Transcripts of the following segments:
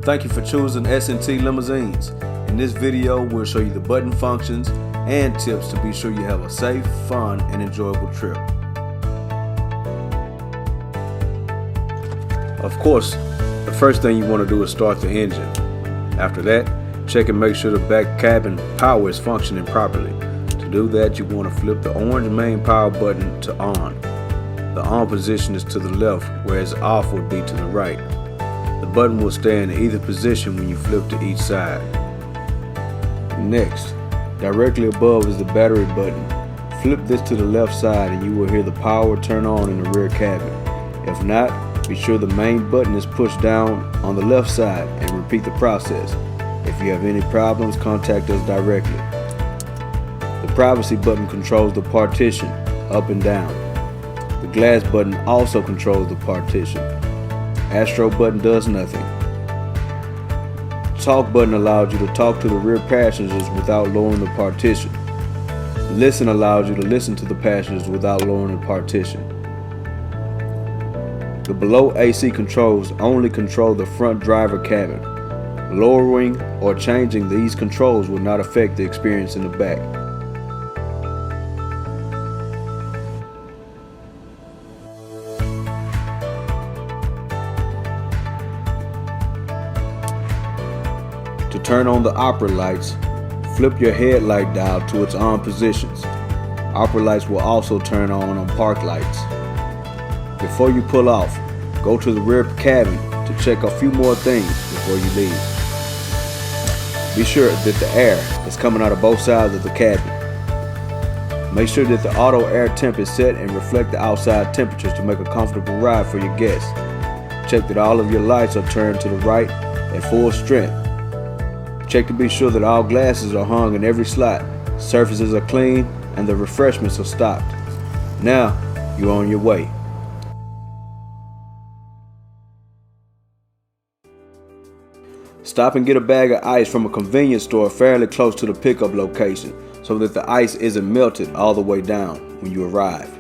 Thank you for choosing S&T Limousines. In this video, we'll show you the button functions and tips to be sure you have a safe, fun, and enjoyable trip. Of course, the first thing you want to do is start the engine. After that, check and make sure the back cabin power is functioning properly. To do that, you want to flip the orange main power button to on. The on position is to the left, whereas off would be to the right. The button will stay in either position when you flip to each side. Next, directly above is the battery button. Flip this to the left side and you will hear the power turn on in the rear cabin. If not, be sure the main button is pushed down on the left side and repeat the process. If you have any problems, contact us directly. The privacy button controls the partition up and down. The glass button also controls the partition. Astro button does nothing. Talk button allows you to talk to the rear passengers without lowering the partition. Listen allows you to listen to the passengers without lowering the partition. The below AC controls only control the front driver cabin. Lowering or changing these controls will not affect the experience in the back. To turn on the opera lights, flip your headlight dial to its on positions. Opera lights will also turn on park lights. Before you pull off, go to the rear cabin to check a few more things before you leave. Be sure that the air is coming out of both sides of the cabin. Make sure that the auto air temp is set and reflect the outside temperatures to make a comfortable ride for your guests. Check that all of your lights are turned to the right at full strength. Check to be sure that all glasses are hung in every slot, surfaces are clean, and the refreshments are stocked. Now, you're on your way. Stop and get a bag of ice from a convenience store fairly close to the pickup location so that the ice isn't melted all the way down when you arrive.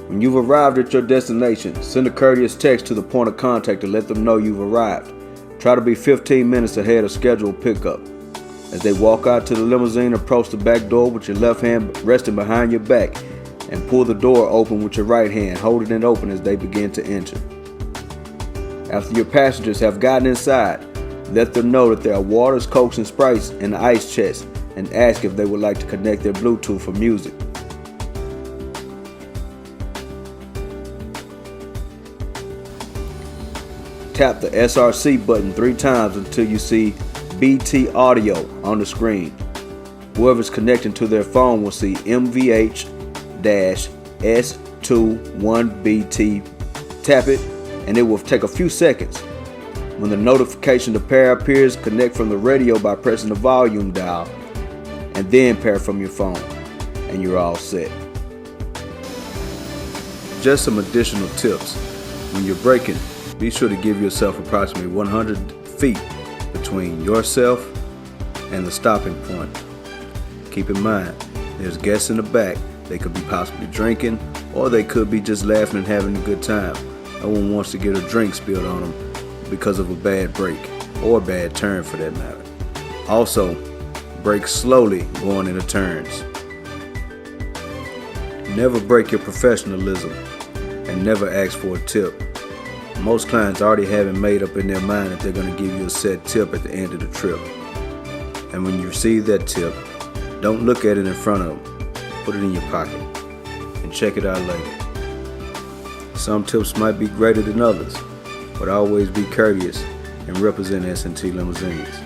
When you've arrived at your destination, send a courteous text to the point of contact to let them know you've arrived. Try to be 15 minutes ahead of scheduled pickup. As they walk out to the limousine, approach the back door with your left hand resting behind your back and pull the door open with your right hand, holding it open as they begin to enter. After your passengers have gotten inside, let them know that there are waters, Cokes, and Sprites in the ice chest and ask if they would like to connect their Bluetooth for music. Tap the SRC button 3 times until you see BT Audio on the screen. Whoever's connecting to their phone will see MVH-S21BT. Tap it and it will take a few seconds. When the notification to pair appears, connect from the radio by pressing the volume dial and then pair from your phone and you're all set. Just some additional tips. When you're braking, be sure to give yourself approximately 100 feet between yourself and the stopping point. Keep in mind, there's guests in the back. They could be possibly drinking or they could be just laughing and having a good time. No one wants to get a drink spilled on them because of a bad brake or a bad turn for that matter. Also, brake slowly going into turns. Never break your professionalism and never ask for a tip. Most clients already have it made up in their mind that they're going to give you a set tip at the end of the trip. And when you receive that tip, don't look at it in front of them. Put it in your pocket and check it out later. Some tips might be greater than others, but always be courteous and represent S&T Limousines.